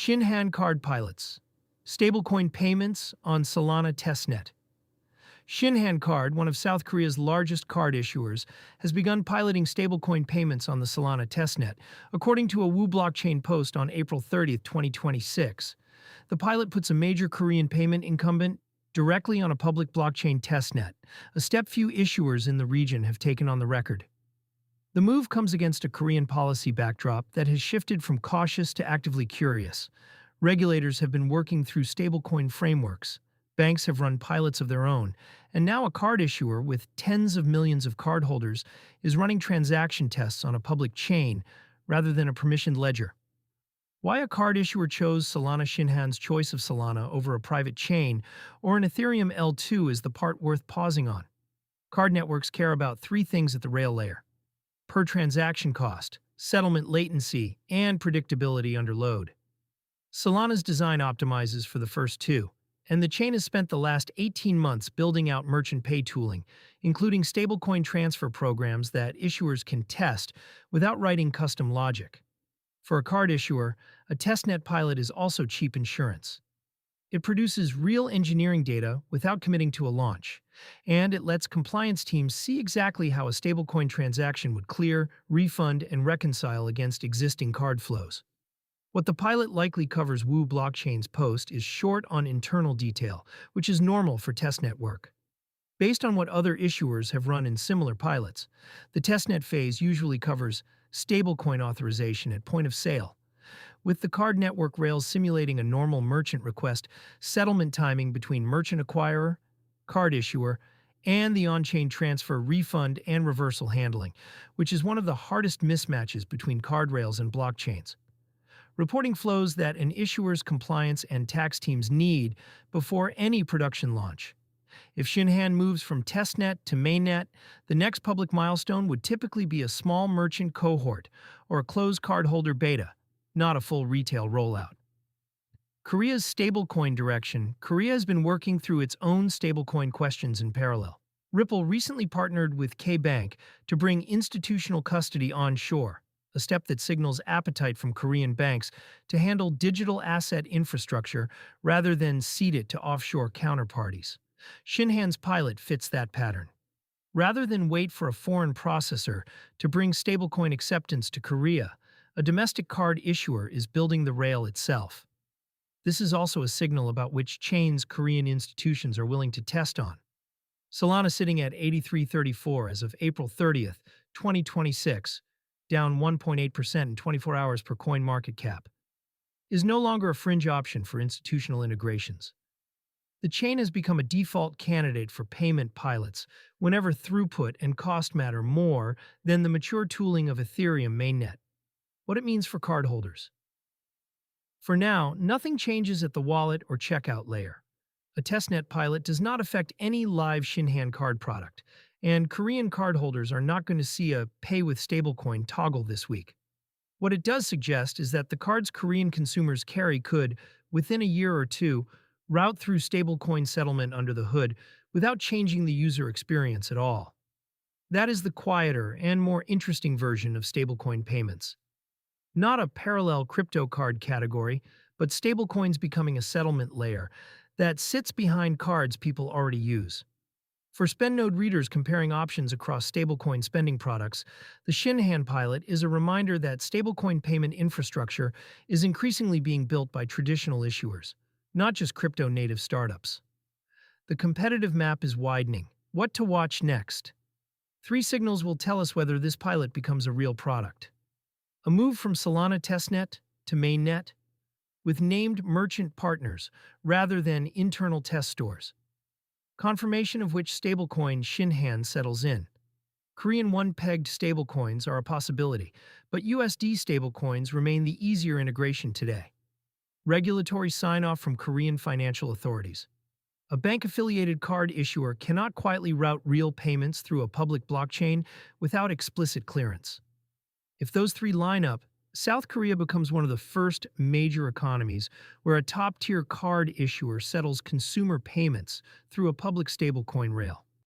Shinhan Card pilots stablecoin payments on Solana Testnet. Shinhan Card, one of South Korea's largest card issuers, has begun piloting stablecoin payments on the Solana Testnet, according to a Wu blockchain post on April 30, 2026. The pilot puts a major Korean payment incumbent directly on a public blockchain testnet, a step few issuers in the region have taken on the record. The move comes against a Korean policy backdrop that has shifted from cautious to actively curious. Regulators have been working through stablecoin frameworks. Banks have run pilots of their own, and now a card issuer with tens of millions of cardholders is running transaction tests on a public chain rather than a permissioned ledger. Why a card issuer chose Solana Shinhan's choice of Solana over a private chain or an Ethereum L2 is the part worth pausing on. Card networks care about three things at the rail layer: per transaction cost, settlement latency, and predictability under load. Solana's design optimizes for the first two, and the chain has spent the last 18 months building out merchant pay tooling, including stablecoin transfer programs that issuers can test without writing custom logic. For a card issuer, a testnet pilot is also cheap insurance. It produces real engineering data without committing to a launch, and it lets compliance teams see exactly how a stablecoin transaction would clear, refund, and reconcile against existing card flows. What the pilot likely covers, Wu blockchain's post, is short on internal detail, which is normal for testnet work. Based on what other issuers have run in similar pilots, the testnet phase usually covers stablecoin authorization at point of sale, with the card network rails simulating a normal merchant request, settlement timing between merchant acquirer, card issuer, and the on-chain transfer, refund, and reversal handling, which is one of the hardest mismatches between card rails and blockchains. Reporting flows that an issuer's compliance and tax teams need before any production launch. If Shinhan moves from testnet to mainnet, the next public milestone would typically be a small merchant cohort or a closed cardholder beta, not a full retail rollout. Korea's stablecoin direction. Korea has been working through its own stablecoin questions in parallel. Ripple recently partnered with K-Bank to bring institutional custody onshore, a step that signals appetite from Korean banks to handle digital asset infrastructure rather than cede it to offshore counterparties. Shinhan's pilot fits that pattern. Rather than wait for a foreign processor to bring stablecoin acceptance to Korea, a domestic card issuer is building the rail itself. This is also a signal about which chains Korean institutions are willing to test on. Solana, sitting at 83.34 as of April 30th, 2026, down 1.8% in 24 hours per coin market cap, is no longer a fringe option for institutional integrations. The chain has become a default candidate for payment pilots whenever throughput and cost matter more than the mature tooling of Ethereum mainnet. What it means for cardholders. For now, nothing changes at the wallet or checkout layer. A testnet pilot does not affect any live Shinhan Card product, and Korean cardholders are not going to see a pay with stablecoin toggle this week. What it does suggest is that the cards Korean consumers carry could, within a year or two, route through stablecoin settlement under the hood without changing the user experience at all. That is the quieter and more interesting version of stablecoin payments. Not a parallel crypto card category, but stablecoins becoming a settlement layer that sits behind cards people already use. For SpendNode readers comparing options across stablecoin spending products, the Shinhan pilot is a reminder that stablecoin payment infrastructure is increasingly being built by traditional issuers, not just crypto-native startups. The competitive map is widening. What to watch next? Three signals will tell us whether this pilot becomes a real product. A move from Solana Testnet to mainnet, with named merchant partners rather than internal test stores. Confirmation of which stablecoin Shinhan settles in. Korean one-pegged stablecoins are a possibility, but USD stablecoins remain the easier integration today. Regulatory sign-off from Korean financial authorities. A bank-affiliated card issuer cannot quietly route real payments through a public blockchain without explicit clearance. If those three line up, South Korea becomes one of the first major economies where a top-tier card issuer settles consumer payments through a public stablecoin rail.